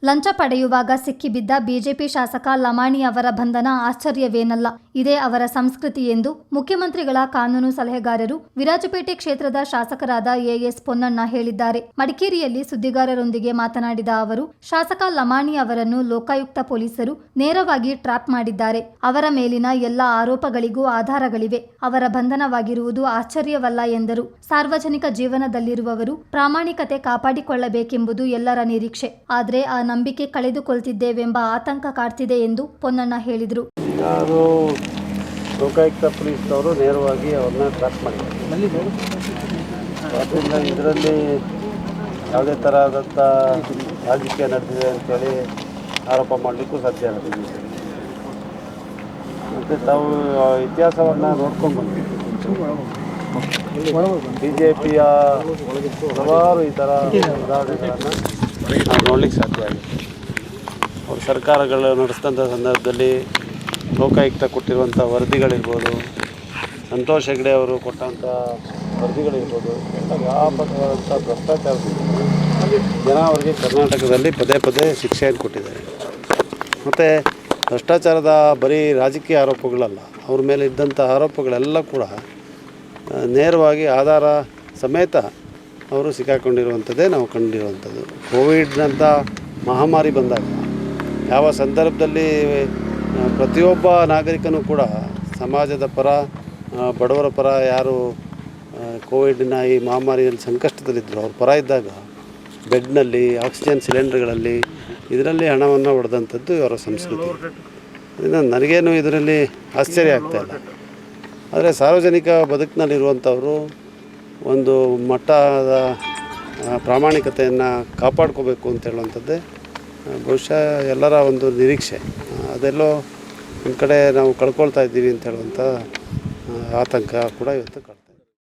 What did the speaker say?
ಲಂಚ ಪಡೆಯುವಾಗ ಸಿಕ್ಕಿಬಿದ್ದ ಬಿಜೆಪಿ ಶಾಸಕ ಲಮಾಣಿ ಅವರ ಬಂಧನ ಆಶ್ಚರ್ಯವೇನಲ್ಲ, ಇದೇ ಅವರ ಸಂಸ್ಕೃತಿ ಎಂದು ಮುಖ್ಯಮಂತ್ರಿಗಳ ಕಾನೂನು ಸಲಹೆಗಾರರು ವಿರಾಜಪೇಟೆ ಕ್ಷೇತ್ರದ ಶಾಸಕರಾದ ಎಎಸ್ ಪೊನ್ನಣ್ಣ ಹೇಳಿದ್ದಾರೆ. ಮಡಿಕೇರಿಯಲ್ಲಿ ಸುದ್ದಿಗಾರರೊಂದಿಗೆ ಮಾತನಾಡಿದ ಅವರು, ಶಾಸಕ ಲಮಾಣಿ ಅವರನ್ನು ಲೋಕಾಯುಕ್ತ ಪೊಲೀಸರು ನೇರವಾಗಿ ಟ್ರ್ಯಾಪ್ ಮಾಡಿದ್ದಾರೆ. ಅವರ ಮೇಲಿನ ಎಲ್ಲ ಆರೋಪಗಳಿಗೂ ಆಧಾರಗಳಿವೆ. ಅವರ ಬಂಧನವಾಗಿರುವುದು ಆಶ್ಚರ್ಯವಲ್ಲ ಎಂದರು. ಸಾರ್ವಜನಿಕ ಜೀವನದಲ್ಲಿರುವವರು ಪ್ರಾಮಾಣಿಕತೆ ಕಾಪಾಡಿಕೊಳ್ಳಬೇಕೆಂಬುದು ಎಲ್ಲರ ನಿರೀಕ್ಷೆ. ಆದರೆ ಆ ನಂಬಿಕೆ ಕಳೆದುಕೊಳ್ತಿದ್ದೇವೆಂಬ ಆತಂಕ ಕಾಡ್ತಿದೆ ಎಂದು ಪೊನ್ನಣ್ಣ ಹೇಳಿದರು. ಲೋಕಾಯುಕ್ತ ಪೊಲೀಸ್ನವರು ನೇರವಾಗಿ ಅವ್ರನ್ನ ಟ್ರ್ಯಾಪ್ ಮಾಡಿದ್ದಾರೆ. ಆದ್ದರಿಂದ ಇದರಲ್ಲಿ ಯಾವುದೇ ಥರದಂಥ ರಾಜಕೀಯ ನಡೆದಿದೆ ಅಂತೇಳಿ ಆರೋಪ ಮಾಡಲಿಕ್ಕೂ ಸಾಧ್ಯ ಇಲ್ಲ. ಮತ್ತು ತಾವು ಇತಿಹಾಸವನ್ನು ನೋಡ್ಕೊಂಡು ಬಂದಿದ್ದೀವಿ. BJPಯ ಹಲವಾರು ಈ ಥರ ಉದಾಹರಣೆಗಳನ್ನು ನಾವು ನೋಡ್ಲಿಕ್ಕೆ ಸಾಧ್ಯ ಆಗಿದೆ. ಅವರು ಸರ್ಕಾರಗಳು ನಡೆಸಿದಂಥ ಸಂದರ್ಭದಲ್ಲಿ ಲೋಕಾಯುಕ್ತ ಕೊಟ್ಟಿರುವಂಥ ವರದಿಗಳಿರ್ಬೋದು, ಸಂತೋಷ್ ಹೆಗ್ಡೆ ಅವರು ಕೊಟ್ಟಂಥ ವರದಿಗಳಿರ್ಬೋದು, ಎಲ್ಲ ವ್ಯಾಪಕವಾದಂಥ ಭ್ರಷ್ಟಾಚಾರದಿಂದ ಜನ ಅವರಿಗೆ ಕರ್ನಾಟಕದಲ್ಲಿ ಪದೇ ಪದೇ ಶಿಕ್ಷೆಯನ್ನು ಕೊಟ್ಟಿದ್ದಾರೆ. ಮತ್ತು ಭ್ರಷ್ಟಾಚಾರದ ಬರೀ ರಾಜಕೀಯ ಆರೋಪಗಳಲ್ಲ, ಅವ್ರ ಮೇಲೆ ಇದ್ದಂಥ ಆರೋಪಗಳೆಲ್ಲ ಕೂಡ ನೇರವಾಗಿ ಆಧಾರ ಸಮೇತ ಅವರು ಸಿಕ್ಕಾಕೊಂಡಿರುವಂಥದ್ದೇ ನಾವು ಕಂಡಿರುವಂಥದ್ದು. ಕೋವಿಡ್ನಂಥ ಮಹಾಮಾರಿ ಬಂದಾಗ ಯಾವ ಸಂದರ್ಭದಲ್ಲಿ ಪ್ರತಿಯೊಬ್ಬ ನಾಗರಿಕನೂ ಕೂಡ ಸಮಾಜದ ಪರ, ಬಡವರ ಪರ, ಯಾರು ಕೋವಿಡ್ನ ಈ ಮಹಾಮಾರಿಯಲ್ಲಿ ಸಂಕಷ್ಟದಲ್ಲಿದ್ದರು ಅವ್ರ ಪರ ಇದ್ದಾಗ ಬೆಡ್ನಲ್ಲಿ, ಆಕ್ಸಿಜನ್ ಸಿಲಿಂಡರ್ಗಳಲ್ಲಿ ಇದರಲ್ಲಿ ಹಣವನ್ನು ಹೊಡೆದಂಥದ್ದು ಅವರ ಸಂಸ್ಕೃತಿ. ಅದರಿಂದ ನನಗೇನು ಇದರಲ್ಲಿ ಆಶ್ಚರ್ಯ ಆಗ್ತಾಯಿಲ್ಲ. ಆದರೆ ಸಾರ್ವಜನಿಕ ಬದುಕಿನಲ್ಲಿರುವಂಥವರು ಒಂದು ಮಟ್ಟದ ಪ್ರಾಮಾಣಿಕತೆಯನ್ನು ಕಾಪಾಡ್ಕೋಬೇಕು ಅಂತ ಹೇಳುವಂಥದ್ದೇ ಬಹುಶಃ ಎಲ್ಲರ ಒಂದು ನಿರೀಕ್ಷೆ. ಅದೆಲ್ಲೋ ಒಂದು ಕಡೆ ನಾವು ಕಳ್ಕೊಳ್ತಾ ಇದ್ದೀವಿ ಅಂತ ಹೇಳುವಂಥ ಆತಂಕ ಕೂಡ ಇವತ್ತು